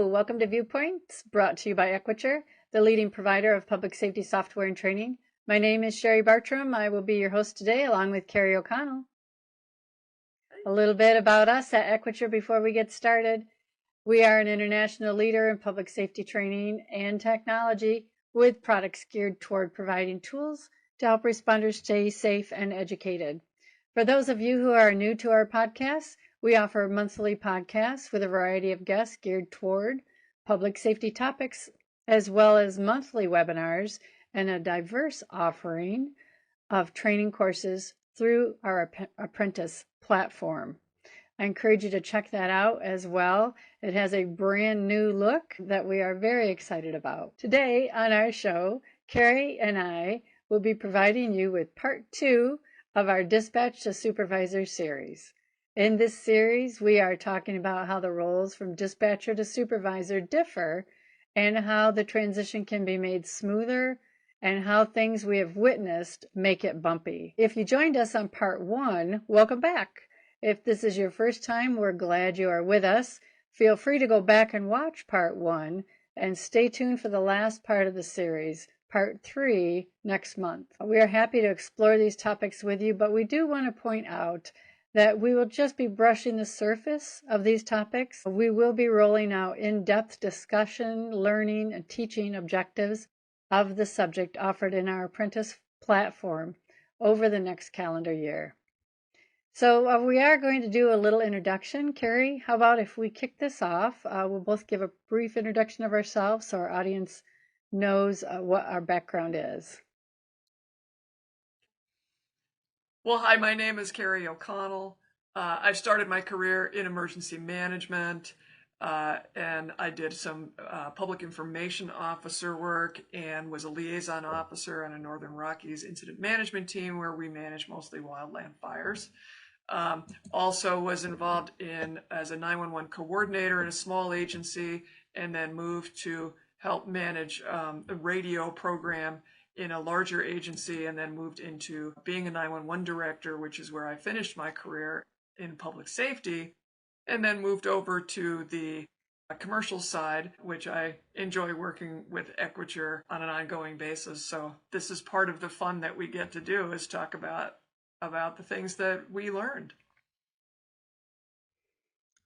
Hello, welcome to Viewpoints, brought to you by Equiture, the leading provider of public safety software and training. My name is Cherie Bartram. I will be your host today, along with Kerry O'Connell. A little bit about us at Equiture before we get started. We are an international leader in public safety training and technology, with products geared toward providing tools to help responders stay safe and educated. For those of you who are new to our podcast, we offer monthly podcasts with a variety of guests geared toward public safety topics, as well as monthly webinars and a diverse offering of training courses through our apprentice platform. I encourage you to check that out as well. It has a brand new look that we are very excited about. Today on our show, Kerry and I will be providing you with part 2 of our Dispatch to Supervisor series. In this series, we are talking about how the roles from dispatcher to supervisor differ and how the transition can be made smoother and how things we have witnessed make it bumpy. If you joined us on part 1, welcome back. If this is your first time, we're glad you are with us. Feel free to go back and watch part 1 and stay tuned for the last part of the series, part 3, next month. We are happy to explore these topics with you, but we do want to point out that we will just be brushing the surface of these topics. We will be rolling out in-depth discussion, learning, and teaching objectives of the subject offered in our apprentice platform over the next calendar year. So we are going to do a little introduction. Kerry, how about if we kick this off? We'll both give a brief introduction of ourselves so our audience knows what our background is. Well, hi, my name is Kerry O'Connell. I started my career in emergency management, and I did some public information officer work and was a liaison officer on a Northern Rockies incident management team where we manage mostly wildland fires. Also was involved as a 911 coordinator in a small agency, and then moved to help manage the radio program in a larger agency, and then moved into being a 911 director, which is where I finished my career in public safety, and then moved over to the commercial side, which I enjoy working with Equiture on an ongoing basis. So this is part of the fun that we get to do, is talk about the things that we learned.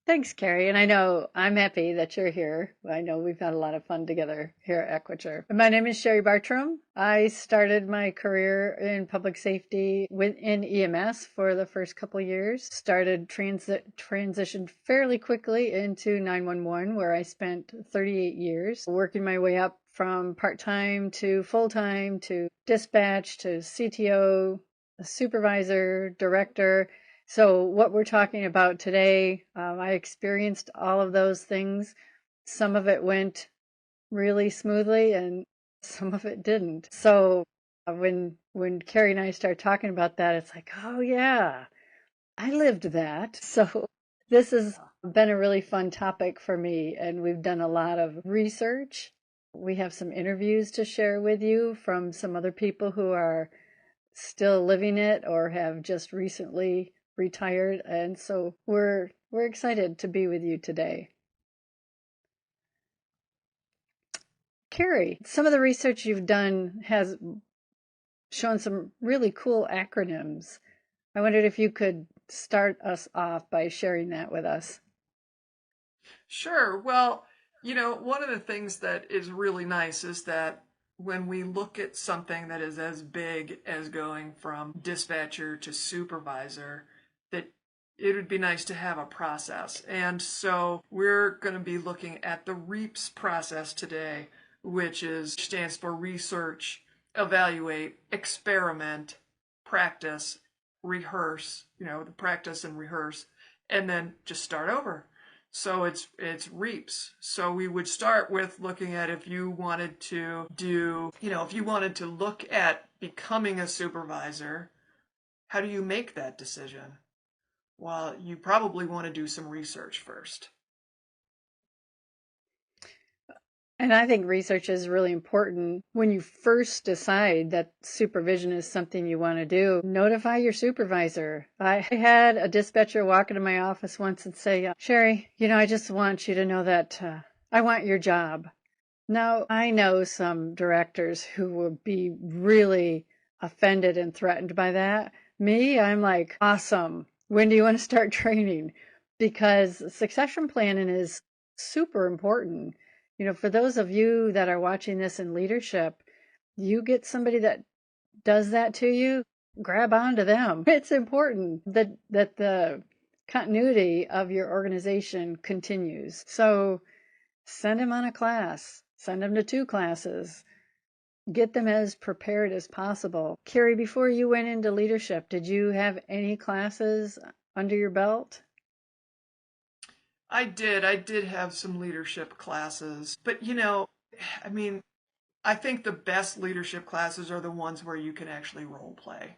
Thanks, Kerry. And I know I'm happy that you're here. I know we've had a lot of fun together here at Equiture. My name is Cherie Bartram. I started my career in public safety within EMS for the first couple of years. Started transitioned fairly quickly into 911, where I spent 38 years, working my way up from part-time to full-time to dispatch to CTO, supervisor, director. So what we're talking about today, I experienced all of those things. Some of it went really smoothly and some of it didn't. So when Kerry and I started talking about that, it's like, oh yeah, I lived that. So this has been a really fun topic for me, and we've done a lot of research. We have some interviews to share with you from some other people who are still living it or have just recently retired, and so we're excited to be with you today. Kerry, some of the research you've done has shown some really cool acronyms. I wondered if you could start us off by sharing that with us. Sure. Well, one of the things that is really nice is that when we look at something that is as big as going from dispatcher to supervisor, that it would be nice to have a process. And so we're going to be looking at the REEPS process today, which stands for research, evaluate, experiment, practice, rehearse, the practice and rehearse, and then just start over. So it's REEPS. So we would start with looking at if you wanted to look at becoming a supervisor, how do you make that decision? Well, you probably want to do some research first. And I think research is really important. When you first decide that supervision is something you want to do, notify your supervisor. I had a dispatcher walk into my office once and say, Cherie, I just want you to know that I want your job. Now, I know some directors who will be really offended and threatened by that. Me, I'm like, awesome. When do you want to start training? Because succession planning is super important. For those of you that are watching this in leadership, you get somebody that does that to you, grab onto them. It's important that the continuity of your organization continues. So send them on a class, send them to 2 classes, get them as prepared as possible. Kerry, before you went into leadership, did you have any classes under your belt? I did. I did have some leadership classes. But, I mean, I think the best leadership classes are the ones where you can actually role play.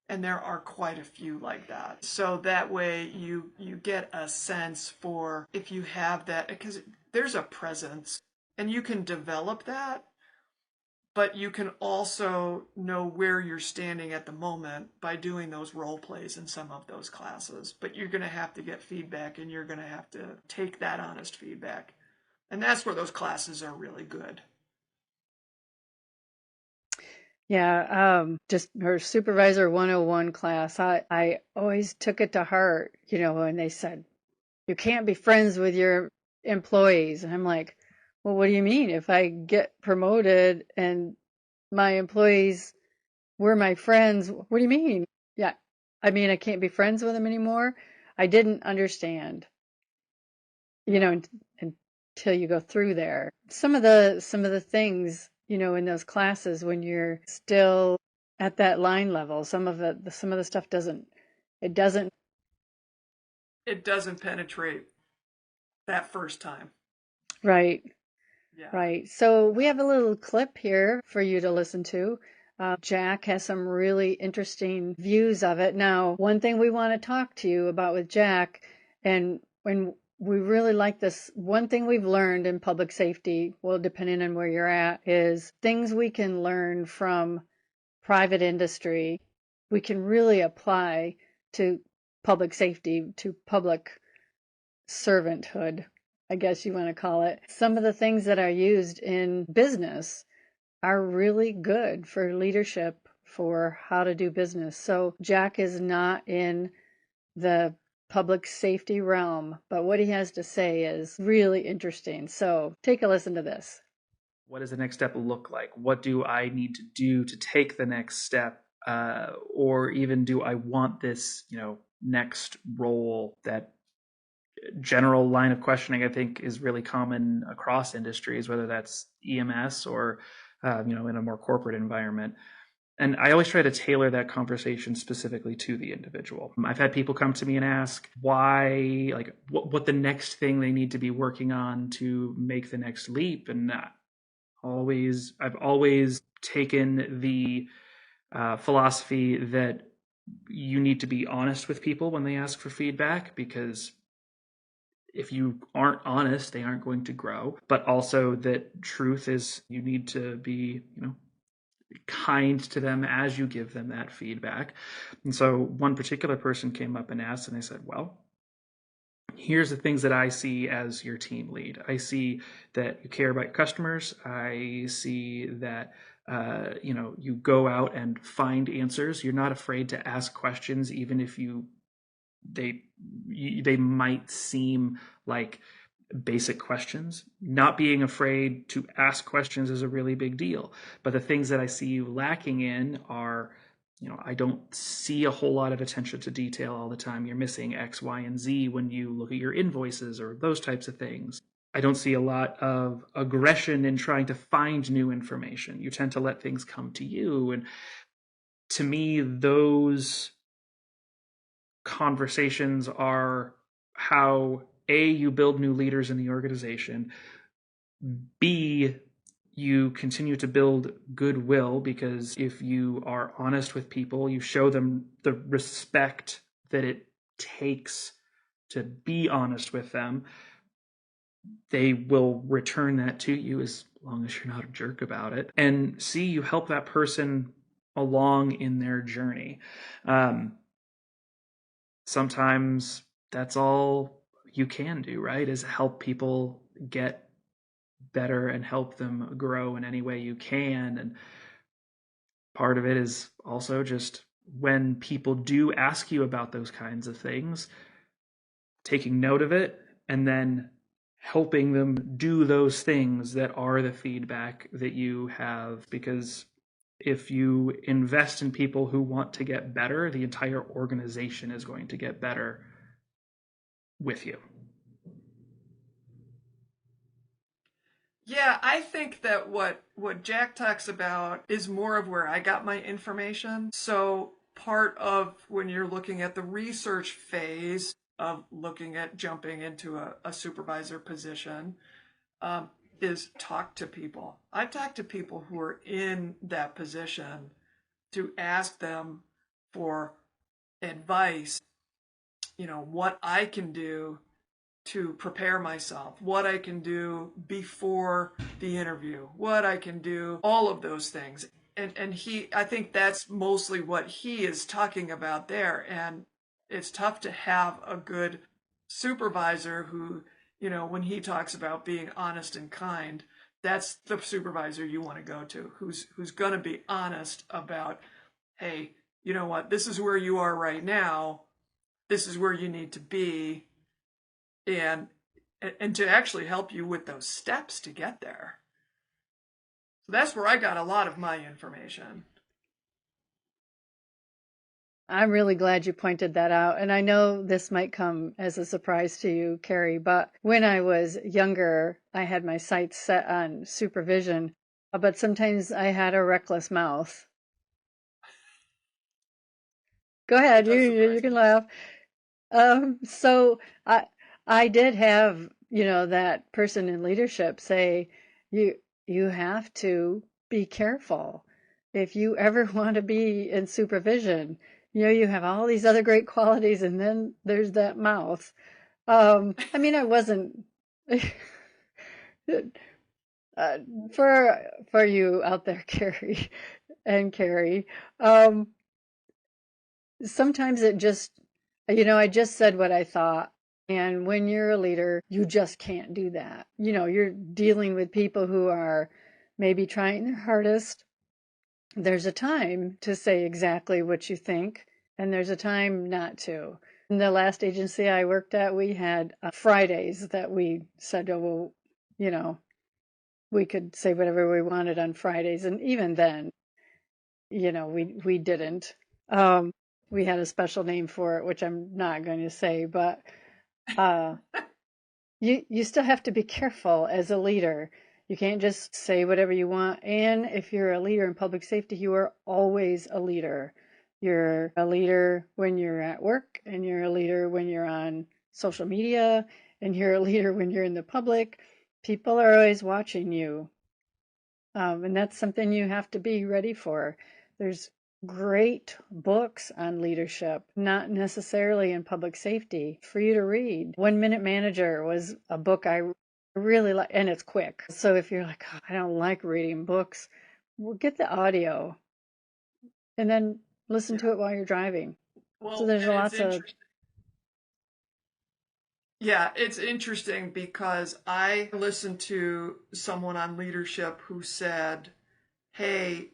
And there are quite a few like that. So that way you get a sense for if you have that, because there's a presence and you can develop that, but you can also know where you're standing at the moment by doing those role plays in some of those classes. But you're going to have to get feedback and you're going to have to take that honest feedback. And that's where those classes are really good. Yeah, just her Supervisor 101 class. I always took it to heart, when they said, you can't be friends with your employees. And I'm like, well, what do you mean? If I get promoted and my employees were my friends, what do you mean? Yeah, I mean, I can't be friends with them anymore. I didn't understand, until you go through there. Some of the things, in those classes when you're still at that line level, some of the stuff doesn't. It doesn't penetrate that first time. Right. Yeah. Right. So we have a little clip here for you to listen to. Jack has some really interesting views of it. Now, one thing we want to talk to you about with Jack, and when we really like this, one thing we've learned in public safety, well, depending on where you're at, is things we can learn from private industry, we can really apply to public safety, to public servanthood, I guess you want to call it. Some of the things that are used in business are really good for leadership, for how to do business. So Jack is not in the public safety realm, but what he has to say is really interesting. So take a listen to this. What does the next step look like? What do I need to do to take the next step? Or even do I want this, next role? That general line of questioning, I think, is really common across industries, whether that's EMS or, in a more corporate environment. And I always try to tailor that conversation specifically to the individual. I've had people come to me and ask why, like, what the next thing they need to be working on to make the next leap. And I've always taken the philosophy that you need to be honest with people when they ask for feedback, because if you aren't honest, they aren't going to grow. But also that truth is, you need to be, kind to them as you give them that feedback. And so one particular person came up and asked, and they said, well, here's the things that I see as your team lead. I see that you care about your customers. I see that you go out and find answers. You're not afraid to ask questions, even if they might seem like basic questions. Not being afraid to ask questions is a really big deal. But the things that I see you lacking in are, I don't see a whole lot of attention to detail all the time. You're missing X, Y, and Z when you look at your invoices or those types of things. I don't see a lot of aggression in trying to find new information. You tend to let things come to you. And to me, those conversations are how A, you build new leaders in the organization, B, you continue to build goodwill, because if you are honest with people, you show them the respect that it takes to be honest with them, they will return that to you as long as you're not a jerk about it. And C, you help that person along in their journey. Sometimes that's all you can do, right? Is help people get better and help them grow in any way you can. And part of it is also just when people do ask you about those kinds of things, taking note of it and then helping them do those things that are the feedback that you have. Because if you invest in people who want to get better, the entire organization is going to get better with you. Yeah, I think that what Jack talks about is more of where I got my information. So part of when you're looking at the research phase of looking at jumping into a supervisor position, is talk to people. I've talked to people who are in that position to ask them for advice, what I can do to prepare myself, what I can do before the interview, what I can do, all of those things. And I think that's mostly what he is talking about there. And it's tough to have a good supervisor who, when he talks about being honest and kind, that's the supervisor you want to go to, who's going to be honest about, hey, you know what, this is where you are right now. This is where you need to be. And to actually help you with those steps to get there. So that's where I got a lot of my information. I'm really glad you pointed that out. And I know this might come as a surprise to you, Kerry, but when I was younger, I had my sights set on supervision, but sometimes I had a reckless mouth. Go ahead, you can laugh. So I did have, that person in leadership say, you have to be careful. If you ever want to be in supervision, you have all these other great qualities, and then there's that mouth. I mean, I wasn't for you out there, Kerry and Kerry. Sometimes it just, I just said what I thought. And when you're a leader, you just can't do that. You're dealing with people who are maybe trying their hardest. There's a time to say exactly what you think, and there's a time not to. In the last agency I worked at, we had Fridays that we said, oh, well, we could say whatever we wanted on Fridays. And even then, we didn't. We had a special name for it, which I'm not going to say, but you still have to be careful as a leader. You can't just say whatever you want. And if you're a leader in public safety, you are always a leader. You're a leader when you're at work, and you're a leader when you're on social media, and you're a leader when you're in the public. People are always watching you. And that's something you have to be ready for. There's great books on leadership, not necessarily in public safety, for you to read. 1 Minute Manager was a book I really like, and it's quick. So if you're like, oh, I don't like reading books, well, get the audio and then listen to it while you're driving. Well, So there's lots of... Yeah, it's interesting because I listened to someone on leadership who said, hey,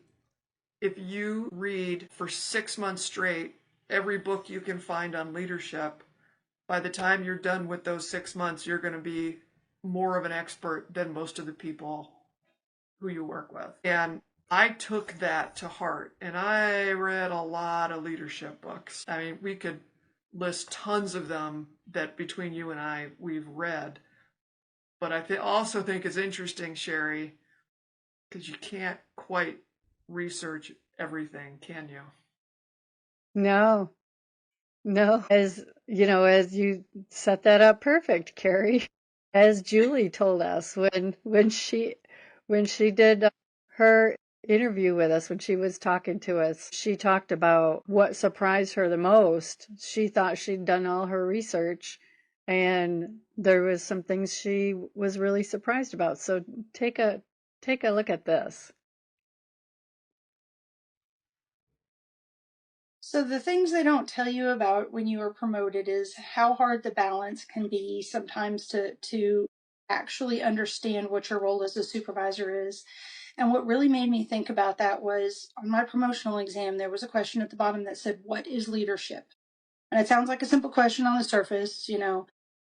if you read for 6 months straight every book you can find on leadership, by the time you're done with those 6 months, you're going to be more of an expert than most of the people who you work with. And I took that to heart, and I read a lot of leadership books. I mean, we could list tons of them that between you and I, we've read. But I also think it's interesting, Cherie, because you can't quite research everything, can you? No. As you set that up perfect, Kerry. As Julie told us when she did her interview with us, when she was talking to us, she talked about what surprised her the most. She thought she'd done all her research, and there was some things she was really surprised about. So take a look at this. So the things they don't tell you about when you are promoted is how hard the balance can be sometimes to actually understand what your role as a supervisor is. And what really made me think about that was on my promotional exam, there was a question at the bottom that said, "What is leadership?" And it sounds like a simple question on the surface,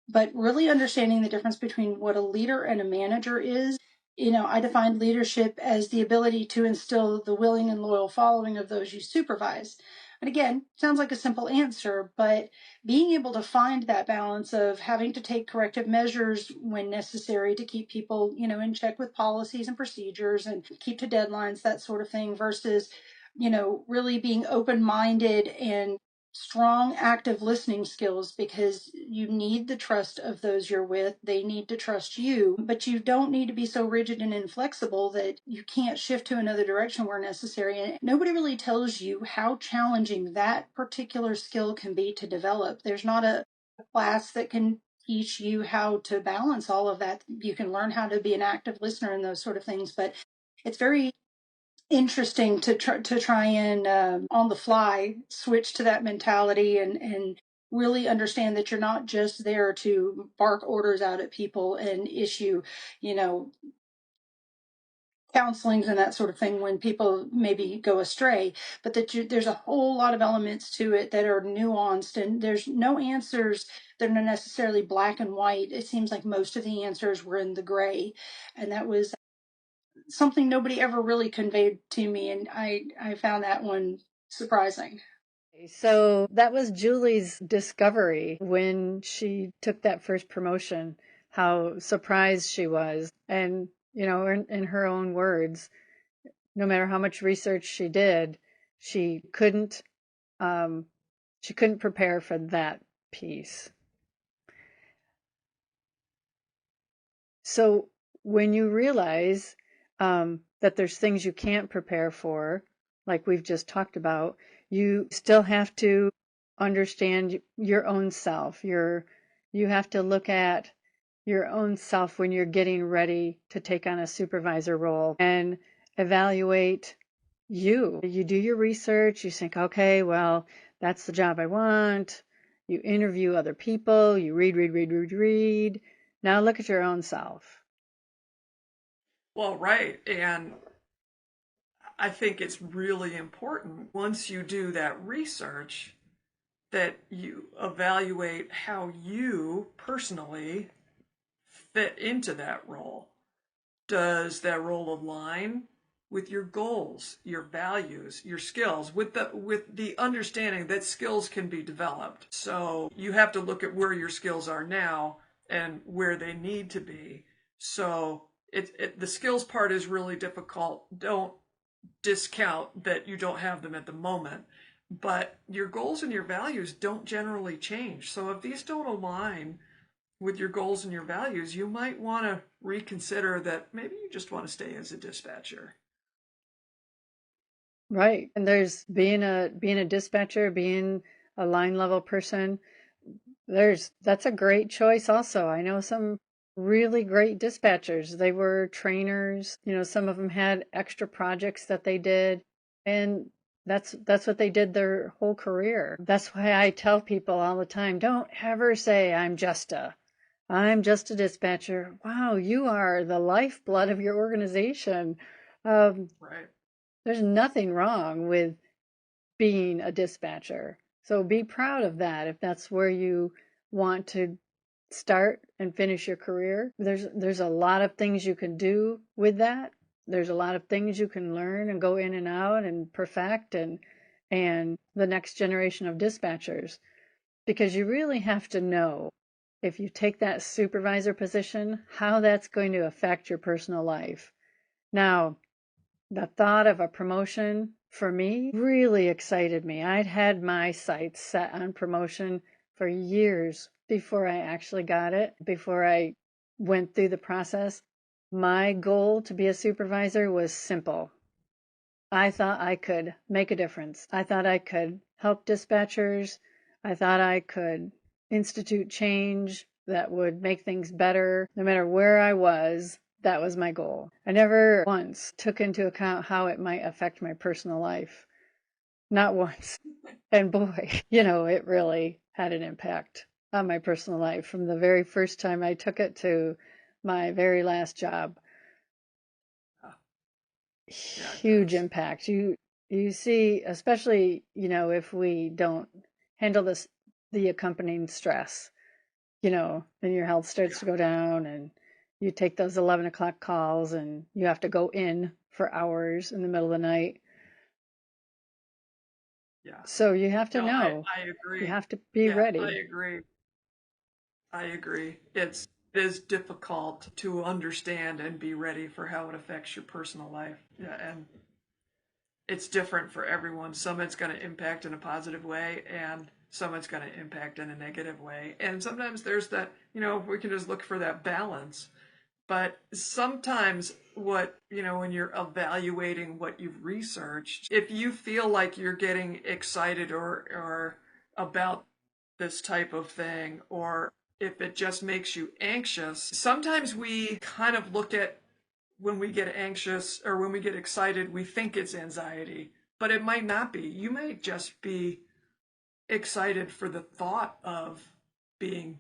but really understanding the difference between what a leader and a manager is. I defined leadership as the ability to instill the willing and loyal following of those you supervise. And again, sounds like a simple answer, but being able to find that balance of having to take corrective measures when necessary to keep people, in check with policies and procedures and keep to deadlines, that sort of thing, versus, really being open-minded and strong active listening skills, because you need the trust of those you're with. They need to trust you, but you don't need to be so rigid and inflexible that you can't shift to another direction where necessary. And nobody really tells you how challenging that particular skill can be to develop. There's not a class that can teach you how to balance all of that. You can learn how to be an active listener and those sort of things, but it's very interesting to try and on the fly switch to that mentality and really understand that you're not just there to bark orders out at people and issue, counselings and that sort of thing when people maybe go astray, but that there's a whole lot of elements to it that are nuanced, and there's no answers that are necessarily black and white. It seems like most of the answers were in the gray, and that was something nobody ever really conveyed to me, and I found that one surprising. So that was Julie's discovery when she took that first promotion, how surprised she was. And, in her own words, no matter how much research she did, she couldn't prepare for that piece. So when you realize that there's things you can't prepare for, like we've just talked about, you still have to understand your own self. You have to look at your own self when you're getting ready to take on a supervisor role and evaluate you. You do your research, you think, okay, well, that's the job I want. You interview other people, you read. Now look at your own self. Well, right. And I think it's really important once you do that research that you evaluate how you personally fit into that role. Does that role align with your goals, your values, your skills, with the understanding that skills can be developed? So you have to look at where your skills are now and where they need to be. So the skills part is really difficult. Don't discount that you don't have them at the moment, but your goals and your values don't generally change. So if these don't align with your goals and your values, you might want to reconsider that maybe you just want to stay as a dispatcher. Right. And there's being a dispatcher, being a line level person, that's a great choice also. I know some really great dispatchers. They were trainers, some of them had extra projects that they did, and that's what they did their whole career. That's why I tell people all the time, don't ever say I'm just a dispatcher. Wow, you are the lifeblood of your organization. Right. There's nothing wrong with being a dispatcher. So be proud of that if that's where you want to start and finish your career. There's a lot of things you can do with that. There's a lot of things you can learn and go in and out and perfect and the next generation of dispatchers, because you really have to know if you take that supervisor position, how that's going to affect your personal life. Now, the thought of a promotion for me really excited me. I'd had my sights set on promotion for years before I actually got it, before I went through the process. My goal to be a supervisor was simple. I thought I could make a difference. I thought I could help dispatchers. I thought I could institute change that would make things better no matter where I was. That was my goal. I never once took into account how it might affect my personal life. Not once. And boy, it really had an impact on my personal life from the very first time I took it to my very last job. Yeah, Huge impact. You see, especially, if we don't handle the accompanying stress, then your health starts to go down, and you take those 11 o'clock calls and you have to go in for hours in the middle of the night. Yeah. So you have to know. I agree. You have to be ready. I agree. It is difficult to understand and be ready for how it affects your personal life. Yeah, and it's different for everyone. Some it's going to impact in a positive way, and some it's going to impact in a negative way. And sometimes there's that, we can just look for that balance. But sometimes when you're evaluating what you've researched, if you feel like you're getting excited or about this type of thing, or if it just makes you anxious, sometimes we kind of look at when we get anxious or when we get excited, we think it's anxiety, but it might not be. You might just be excited for the thought of being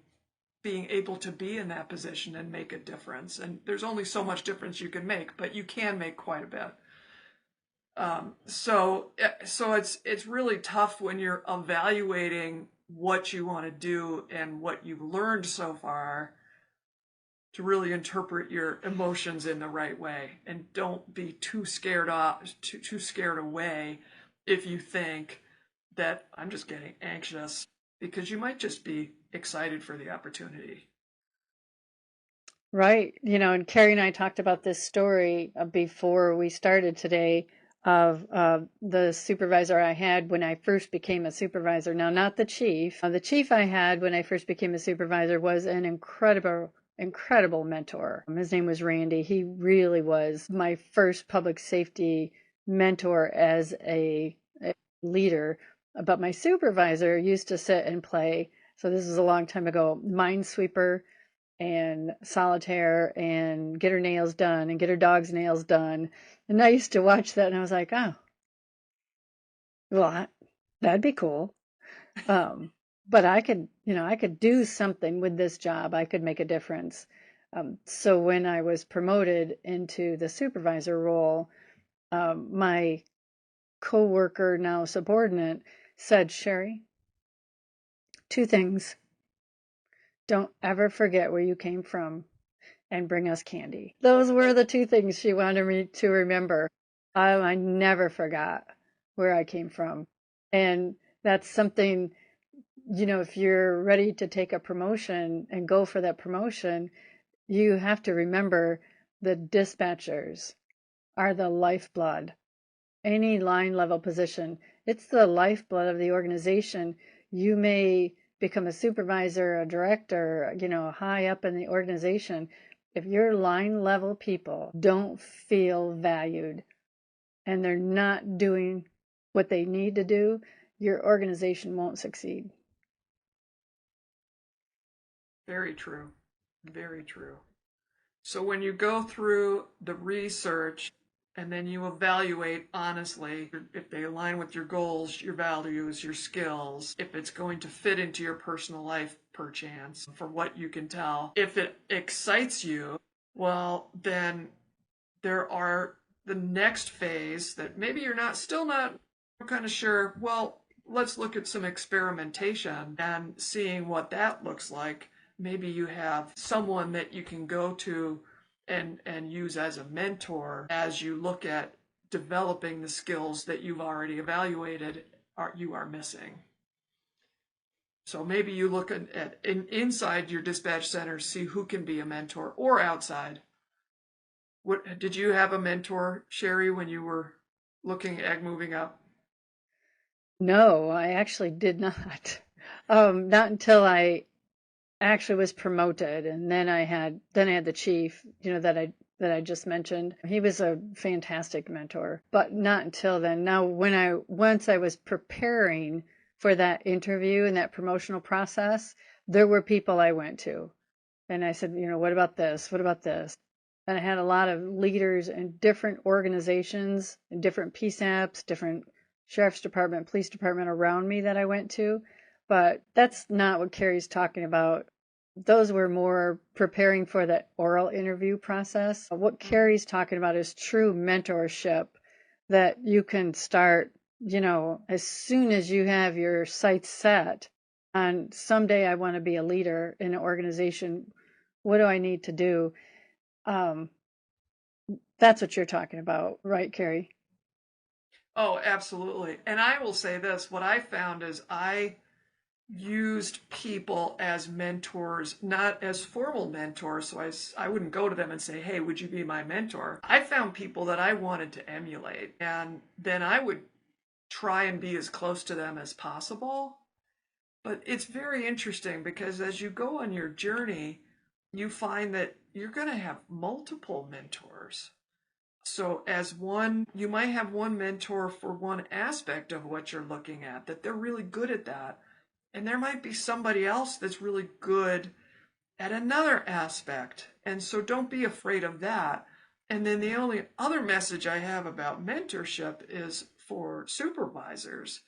able to be in that position and make a difference. And there's only so much difference you can make, but you can make quite a bit. So it's really tough when you're evaluating what you want to do and what you've learned so far to really interpret your emotions in the right way, and don't be too scared away if you think that I'm just getting anxious, because you might just be excited for the opportunity. Right. And Kerry and I talked about this story before we started today of the supervisor I had when I first became a supervisor. Now, not the chief. The chief I had when I first became a supervisor was an incredible mentor. His name was Randy. He really was my first public safety mentor as a leader. But my supervisor used to sit and play, so this is a long time ago, Minesweeper and solitaire and get her nails done and get her dog's nails done. And I used to watch that and I was like, oh, well, that'd be cool. But I could do something with this job. I could make a difference. So when I was promoted into the supervisor role, my coworker, now subordinate, said, Cherie, 2 things. Don't ever forget where you came from and bring us candy. Those were the 2 things she wanted me to remember. I never forgot where I came from. And that's something, if you're ready to take a promotion and go for that promotion, you have to remember the dispatchers are the lifeblood. Any line level position, it's the lifeblood of the organization. You may become a supervisor, a director, high up in the organization. If your line level people don't feel valued and they're not doing what they need to do, your organization won't succeed. Very true. Very true. So when you go through the research and then you evaluate honestly if they align with your goals, your values, your skills, if it's going to fit into your personal life, perchance, for what you can tell, if it excites you, well, then there are the next phase that maybe you're still not kind of sure. Well, let's look at some experimentation and seeing what that looks like. Maybe you have someone that you can go to and use as a mentor as you look at developing the skills that you've already evaluated you are missing. So maybe you look at inside your dispatch center, see who can be a mentor, or outside. What did you have a mentor, Cherie, when you were looking at moving up? No, I actually did not. Not until I actually was promoted, and then I had the chief, that I just mentioned. He was a fantastic mentor, but not until then. Now, once I was preparing for that interview and that promotional process, there were people I went to, and I said, what about this? What about this? And I had a lot of leaders in different organizations, in different PSAPs, different sheriff's department, police department around me that I went to. But that's not what Kerry's talking about. those were more preparing for the oral interview process. What Kerry's talking about is true mentorship that you can start, as soon as you have your sights set on someday I want to be a leader in an organization. What do I need to do? That's what you're talking about, right, Kerry? Oh, absolutely. And I will say this, what I found is I used people as mentors, not as formal mentors. So I wouldn't go to them and say, hey, would you be my mentor? I found people that I wanted to emulate, and then I would try and be as close to them as possible. But it's very interesting because as you go on your journey, you find that you're going to have multiple mentors. So you might have one mentor for one aspect of what you're looking at, that they're really good at that. And there might be somebody else that's really good at another aspect. And so don't be afraid of that. And then the only other message I have about mentorship is for supervisors,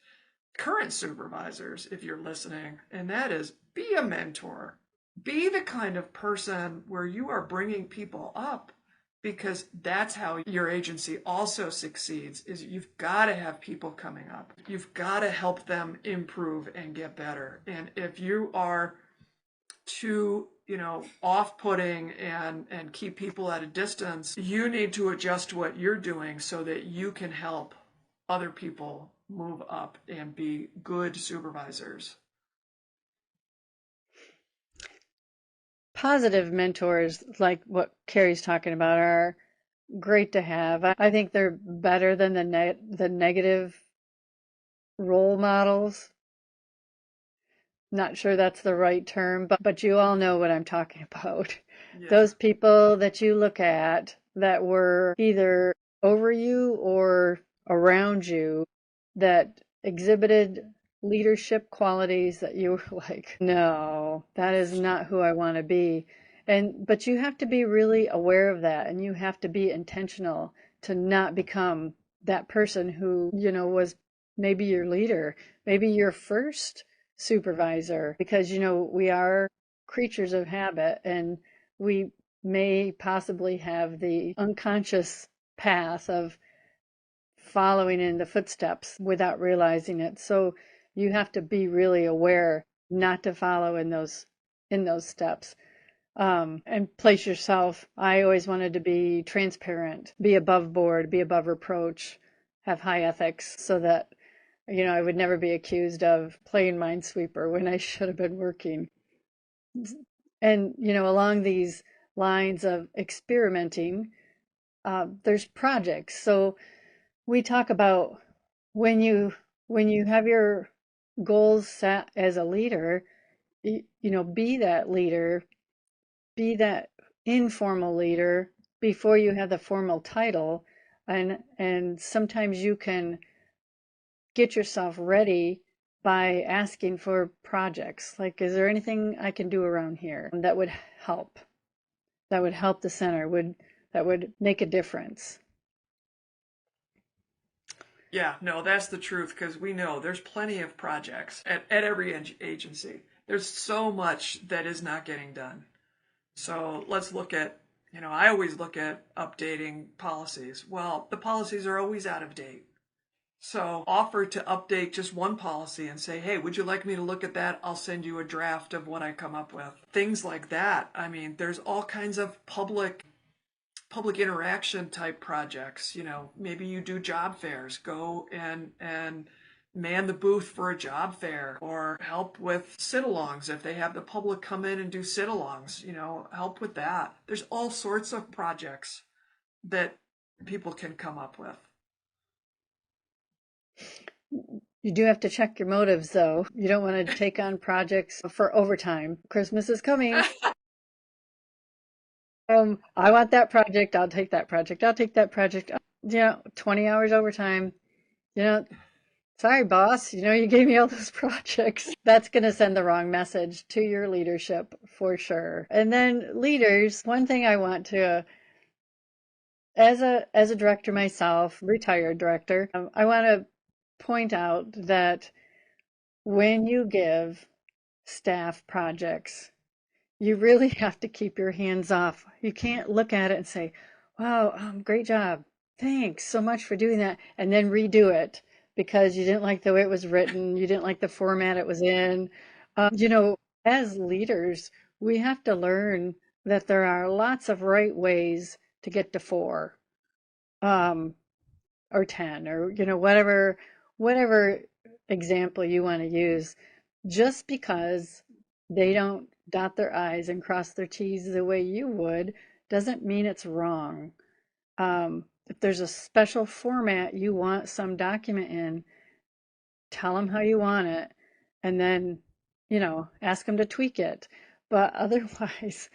current supervisors, if you're listening, and that is be a mentor. Be the kind of person where you are bringing people up, because that's how your agency also succeeds. Is you've got to have people coming up. You've got to help them improve and get better. And if you are too off-putting and keep people at a distance, you need to adjust what you're doing so that you can help other people move up and be good supervisors. Positive mentors, like what Kerry's talking about, are great to have. I think they're better than the negative role models. Not sure that's the right term, but you all know what I'm talking about. Yeah. Those people that you look at that were either over you or around you that exhibited leadership qualities that you were like, no, that is not who I want to be. But you have to be really aware of that, and you have to be intentional to not become that person who, was maybe your leader, maybe your first supervisor, because, we are creatures of habit, and we may possibly have the unconscious path of following in the footsteps without realizing it. So you have to be really aware not to follow in those steps, and place yourself. I always wanted to be transparent, be above board, be above reproach, have high ethics, so that I would never be accused of playing minesweeper when I should have been working. And along these lines of experimenting, there's projects. So we talk about when you have your goals set as a leader, be that leader, be that informal leader before you have the formal title, and sometimes you can get yourself ready by asking for projects. Like, is there anything I can do around here that would help? That would help the center, that would make a difference. Yeah, no, that's the truth, because we know there's plenty of projects at every agency. There's so much that is not getting done. So let's look at, I always look at updating policies. Well, the policies are always out of date. So offer to update just one policy and say, hey, would you like me to look at that? I'll send you a draft of what I come up with. Things like that. I mean, there's all kinds of public interaction type projects. Maybe you do job fairs, go and man the booth for a job fair, or help with sit-alongs if they have the public come in and do sit-alongs, help with that. There's all sorts of projects that people can come up with. You do have to check your motives, though. You don't want to take on projects for overtime. Christmas is coming. I want that project. I'll take that project. I'll take that project. 20 hours overtime. Sorry, boss. You gave me all those projects. That's going to send the wrong message to your leadership for sure. And then leaders, one thing I want to, as a director myself, retired director, I want to point out that when you give staff projects, you really have to keep your hands off. You can't look at it and say, wow, great job. Thanks so much for doing that. And then redo it because you didn't like the way it was written. You didn't like the format it was in. You know, as leaders, we have to learn that there are lots of right ways to get to 4, or 10, or, whatever example you want to use. Just because they don't dot their I's and cross their T's the way you would doesn't mean it's wrong. If there's a special format you want some document in, tell them how you want it, and then, ask them to tweak it. But otherwise,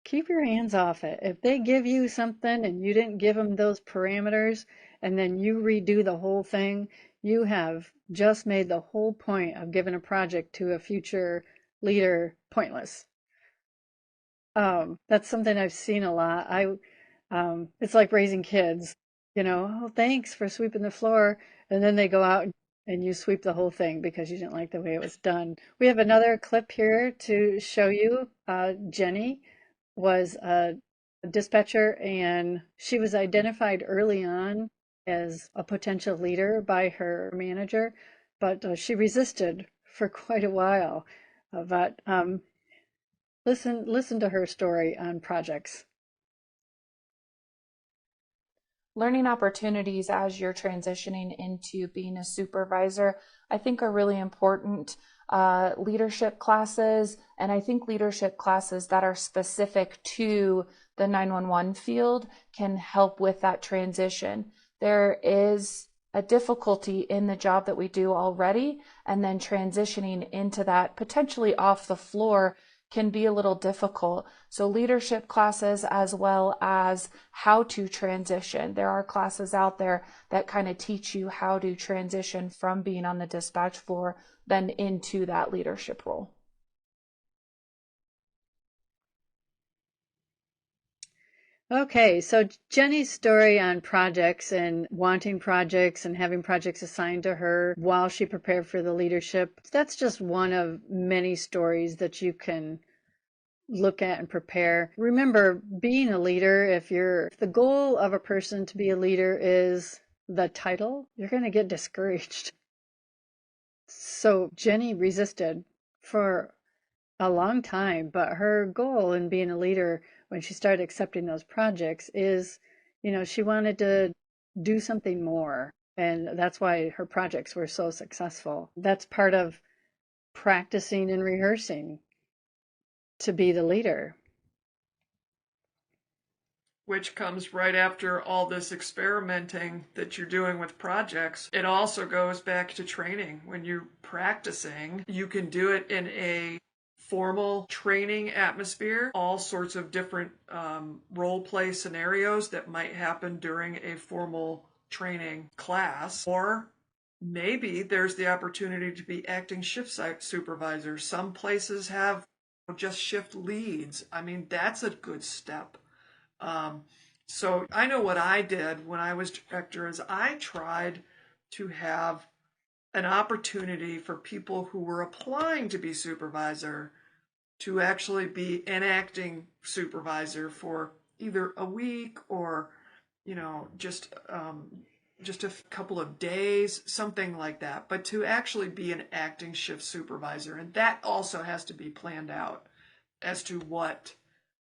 keep your hands off it. If they give you something and you didn't give them those parameters, and then you redo the whole thing, you have just made the whole point of giving a project to a future leader pointless. That's something I've seen a lot. It's like raising kids, oh, thanks for sweeping the floor. And then they go out and you sweep the whole thing because you didn't like the way it was done. We have another clip here to show you. Jenny was a dispatcher, and she was identified early on as a potential leader by her manager, but she resisted for quite a while. But listen to her story on projects. Learning opportunities as you're transitioning into being a supervisor, I think are really important. Leadership classes, and I think leadership classes that are specific to the 911 field can help with that transition. There is a difficulty in the job that we do already, and then transitioning into that potentially off the floor can be a little difficult. So leadership classes, as well as how to transition. There are classes out there that kind of teach you how to transition from being on the dispatch floor then into that leadership role. Okay, so Jenny's story on projects and wanting projects and having projects assigned to her while she prepared for the leadership, that's just one of many stories that you can look at and prepare. Remember, being a leader, if the goal of a person to be a leader is the title, you're going to get discouraged. So Jenny resisted for a long time, but her goal in being a leader when she started accepting those projects is, she wanted to do something more. And that's why her projects were so successful. That's part of practicing and rehearsing to be the leader. Which comes right after all this experimenting that you're doing with projects. It also goes back to training. When you're practicing, you can do it in a formal training atmosphere, all sorts of different role play scenarios that might happen during a formal training class, or maybe there's the opportunity to be acting shift supervisor. Some places have just shift leads. I mean, that's a good step. So I know what I did when I was director is I tried to have an opportunity for people who were applying to be supervisor to actually be an acting supervisor for either a week or, just a couple of days, something like that, but to actually be an acting shift supervisor. And that also has to be planned out as to what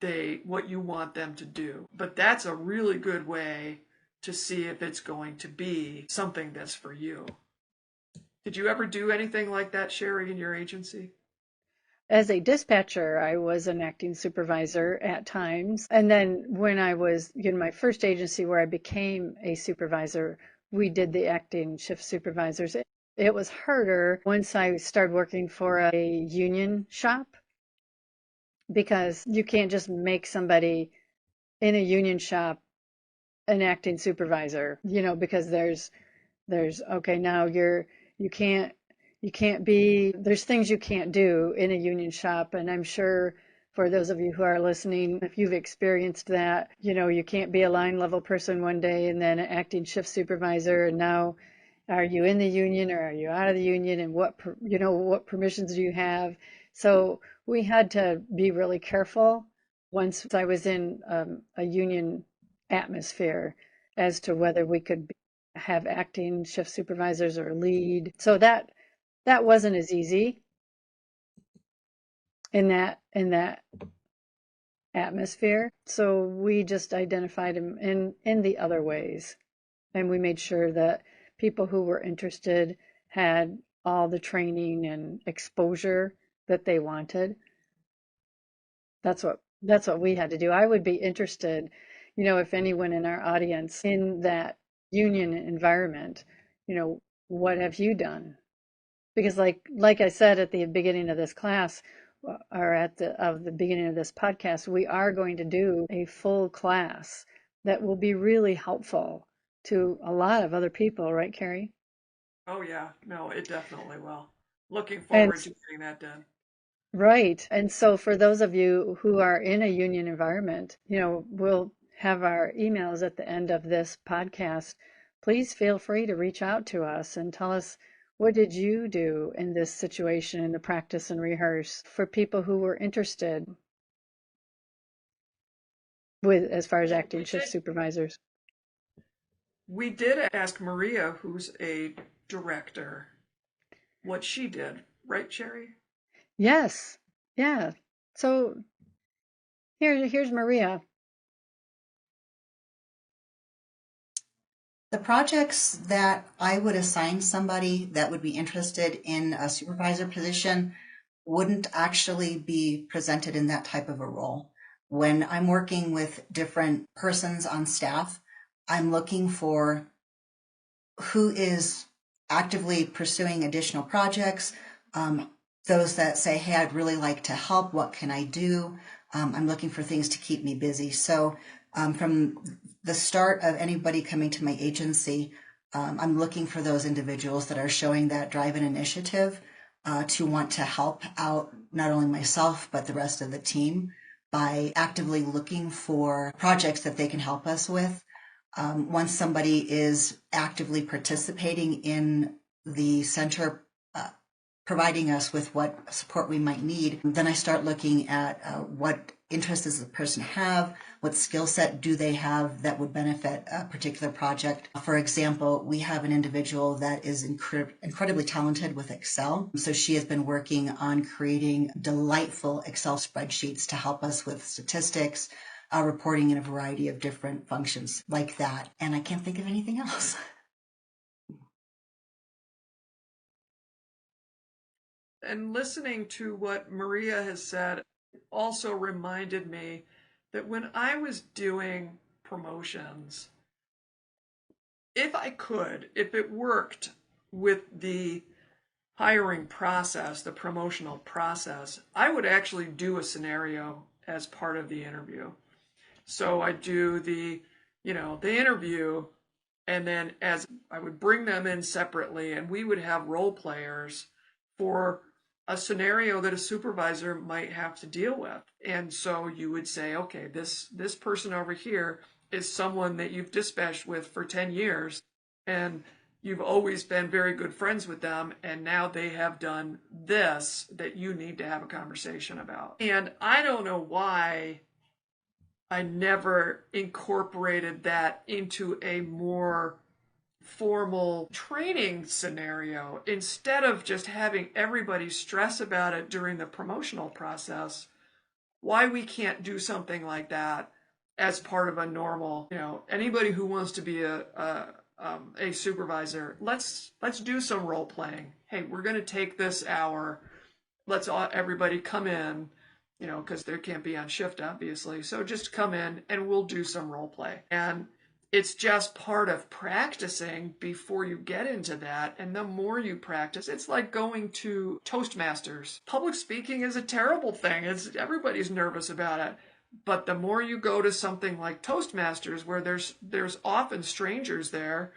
you want them to do. But that's a really good way to see if it's going to be something that's for you. Did you ever do anything like that, Cherie, in your agency? As a dispatcher, I was an acting supervisor at times. And then when I was in my first agency where I became a supervisor, we did the acting shift supervisors. It was harder once I started working for a union shop, because you can't just make somebody in a union shop an acting supervisor, because there's okay, now you can't be, there's things you can't do in a union shop. And I'm sure for those of you who are listening, if you've experienced that, you can't be a line level person one day and then an acting shift supervisor. And now, are you in the union or are you out of the union? And what permissions do you have? So we had to be really careful once I was in a union atmosphere as to whether we could have acting shift supervisors or lead. So that wasn't as easy in that atmosphere. So we just identified them in the other ways. And we made sure that people who were interested had all the training and exposure that they wanted. That's what we had to do. I would be interested, if anyone in our audience in that union environment, what have you done? Because like I said at the beginning of this class, or at the beginning of this podcast, we are going to do a full class that will be really helpful to a lot of other people, right, Kerry? Oh yeah, no, it definitely will. Looking And forward to getting that done. right. And so for those of you who are in a union environment, we'll have our emails at the end of this podcast. Please feel free to reach out to us and tell us, what did you do in this situation in the practice and rehearse for people who were interested with as far as acting shift supervisors? We did ask Maria, who's a director, what she did, right, Cherie? Yes. Yeah. So here's Maria. The projects that I would assign somebody that would be interested in a supervisor position wouldn't actually be presented in that type of a role. When I'm working with different persons on staff, I'm looking for who is actively pursuing additional projects, those that say, hey, I'd really like to help, what can I do? I'm looking for things to keep me busy. So from the start of anybody coming to my agency, I'm looking for those individuals that are showing that drive and initiative to want to help out not only myself, but the rest of the team by actively looking for projects that they can help us with. Once somebody is actively participating in the center, providing us with what support we might need, then I start looking at what interests does the person have, what skill set do they have that would benefit a particular project. For example, we have an individual that is incredibly talented with Excel. So she has been working on creating delightful Excel spreadsheets to help us with statistics, reporting in a variety of different functions like that. And I can't think of anything else. And listening to what Maria has said also reminded me that when I was doing promotions, if it worked with the hiring process, the promotional process, I would actually do a scenario as part of the interview. So I do the interview, and then as I would bring them in separately, and we would have role players for a scenario that a supervisor might have to deal with. And so you would say, okay, this person over here is someone that you've dispatched with for 10 years, and you've always been very good friends with them, and now they have done this that you need to have a conversation about. And I don't know why I never incorporated that into a more formal training scenario. Instead of just having everybody stress about it during the promotional process, why we can't do something like that as part of a normal, anybody who wants to be a supervisor, let's do some role playing. Hey, we're going to take this hour. Let's everybody come in, because they can't be on shift, obviously. So just come in and we'll do some role play. And it's just part of practicing before you get into that. And the more you practice, it's like going to Toastmasters. Public speaking is a terrible thing. Everybody's nervous about it. But the more you go to something like Toastmasters, where there's often strangers there,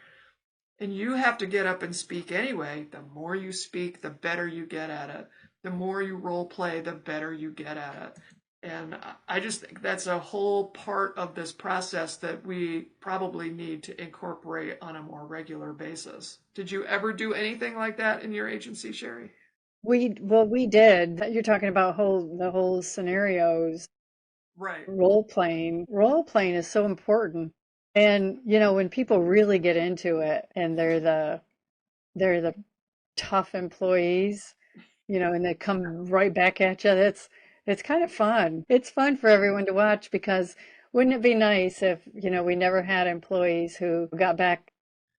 and you have to get up and speak anyway, the more you speak, the better you get at it. The more you role play, the better you get at it. And I just think that's a whole part of this process that we probably need to incorporate on a more regular basis. Did you ever do anything like that in your agency, Cherie? We did. You're talking about the whole scenarios. Right. Role playing. Role playing is so important. And when people really get into it and they're the tough employees, and they come right back at you, it's kind of fun. It's fun for everyone to watch because wouldn't it be nice if, we never had employees who got back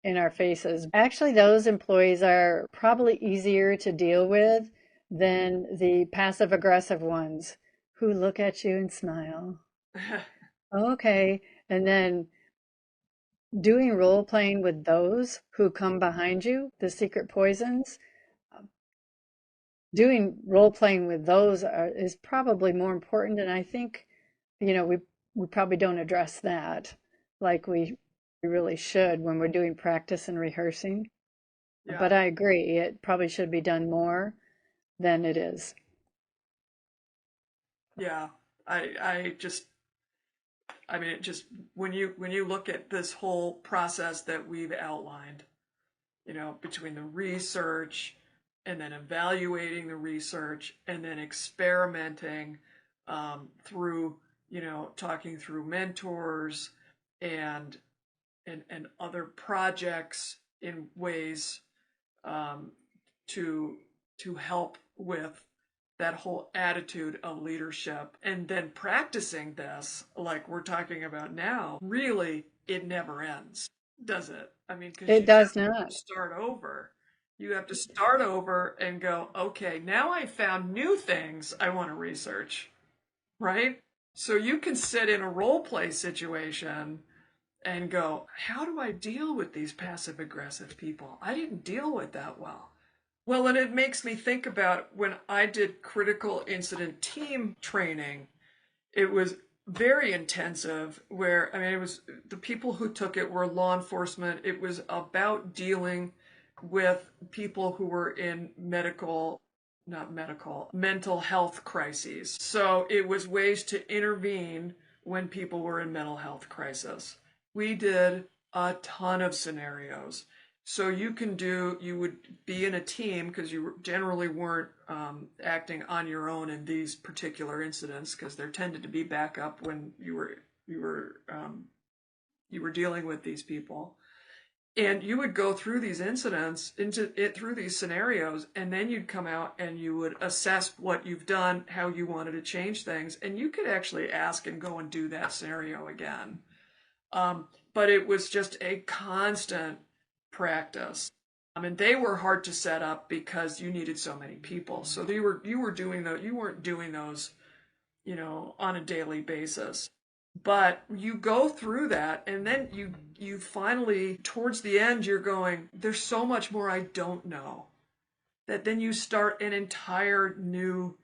in our faces? Actually, those employees are probably easier to deal with than the passive aggressive ones who look at you and smile. Okay. And then doing role playing with those who come behind you, the secret poisons, doing role playing with those is probably more important. And I think, we probably don't address that like we really should when we're doing practice and rehearsing. Yeah. But I agree, it probably should be done more than it is. Yeah. I mean, it just when you look at this whole process that we've outlined, between the research and then evaluating the research and then experimenting through, talking through mentors and other projects in ways um, to help with that whole attitude of leadership, and then practicing this like we're talking about now, really it never ends, does it? I mean, because It you have does to not. start over. You have to start over and go, okay, now I found new things I want to research, right? So you can sit in a role play situation and go, how do I deal with these passive aggressive people? I didn't deal with that well. Well, and it makes me think about when I did critical incident team training, it was very intensive where, I mean, it was the people who took it were law enforcement. It was about dealing with people who were in mental health crises. So it was ways to intervene when people were in mental health crisis. We did a ton of scenarios. So you would be in a team because you generally weren't acting on your own in these particular incidents because there tended to be backup when you were dealing with these people. And you would go through these incidents, through these scenarios, and then you'd come out and you would assess what you've done, how you wanted to change things, and you could actually ask and go and do that scenario again. But it was just a constant practice. I mean, they were hard to set up because you needed so many people. So you weren't doing those, on a daily basis. But you go through that, and then you finally, towards the end, you're going, there's so much more I don't know, that then you start an entire new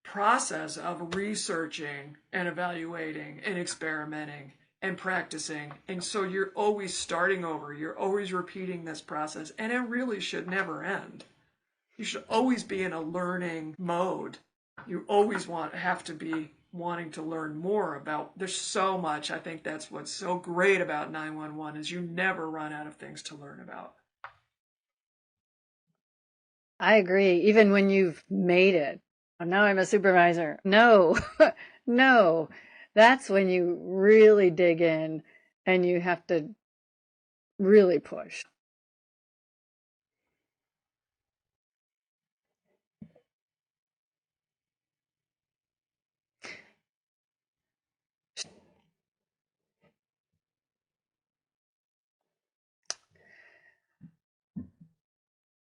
process of researching and evaluating and experimenting and practicing. And so you're always starting over. You're always repeating this process, and it really should never end. You should always be in a learning mode. You always have to be wanting to learn more about. There's so much. I think that's what's so great about 911 is you never run out of things to learn about. I agree. Even when you've made it. Oh, now I'm a supervisor. No, no. That's when you really dig in and you have to really push.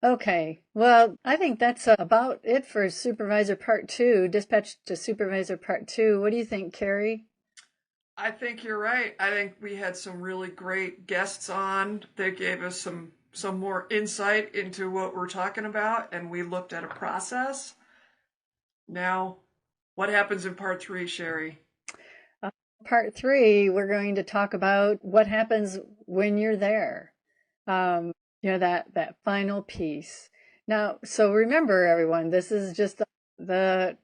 Okay, well, I think that's about it for Supervisor Part 2, Dispatch to Supervisor Part 2. What do you think, Kerry? I think you're right. I think we had some really great guests on that gave us some more insight into what we're talking about, and we looked at a process. Now, what happens in part 3, Cherie? Part 3, we're going to talk about what happens when you're there. That final piece. Now, so remember, everyone, this is just the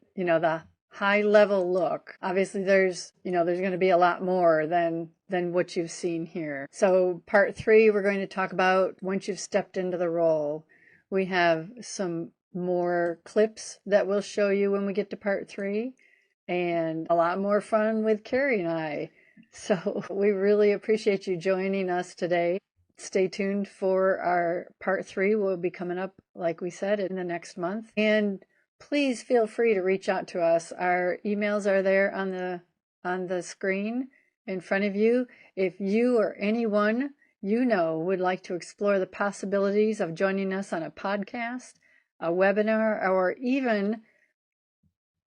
high level look. Obviously, there's going to be a lot more than what you've seen here. So part 3, we're going to talk about once you've stepped into the role. We have some more clips that we'll show you when we get to part 3, and a lot more fun with Kerry and I. So we really appreciate you joining us today. Stay tuned for our part 3. Will be coming up, like we said, in the next month. And please feel free to reach out to us. Our emails are there on the screen in front of you. If you or anyone you know would like to explore the possibilities of joining us on a podcast, a webinar, or even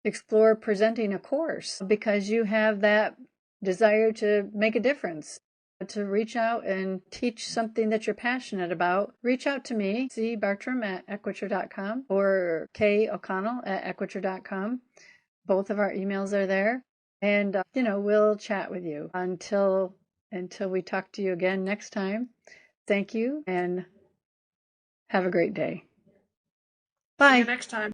explore presenting a course because you have that desire to make a difference, to reach out and teach something that you're passionate about, reach out to me, cbartram@equiture.com or ko'connell@equiture.com. Both of our emails are there, and we'll chat with you until we talk to you again next time. Thank you and have a great day. Bye. See you next time.